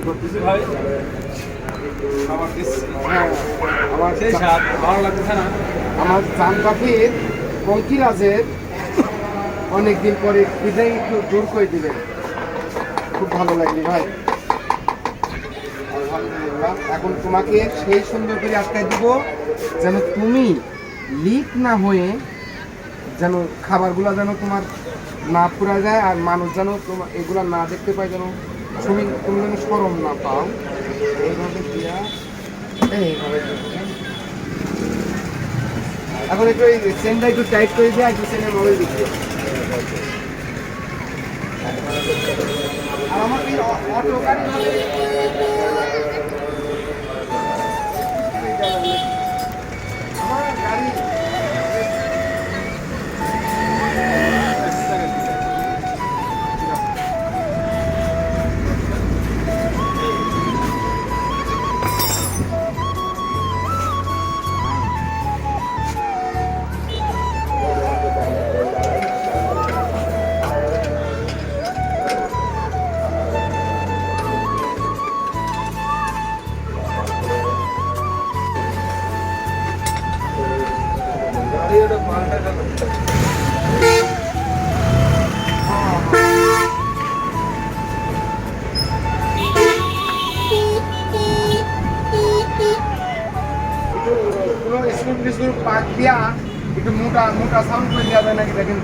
করতেছি ভাই, খাবার দিচ্ছি। হ্যাঁ, আমার সেই স্বাদ ভালো লাগতেছে না। আমার জান পাখির পঙ্কিরাজের অনেকদিন পরে খিদে একটু দূর করে দিলেন, খুব ভালো লাগলো ভাই। আলহামদুলিল্লাহ। এখন তোমাকে সেই সুন্দর করে আটকায় দিব যেন তুমি লিক না হয়ে, যেন খাবারগুলো যেন তোমার না পুরা যায়, আর মানুষ যেন তোমার এগুলা না দেখতে পায়, যেন তুমি যেন সরম না পাও। এইভাবে দিয়া এইভাবে দিয়া। এখন একটু এই চেনটা একটু টাইট করে দিয়ে একটু চেনের মোবাইল দিচ্ছি। আর আমার এই অটো গাড়ি আমার গাড়ি পাক দিয়া একটু মোটা মোটা সাউন্ড করে দেওয়া যায় নাকি দেখেন।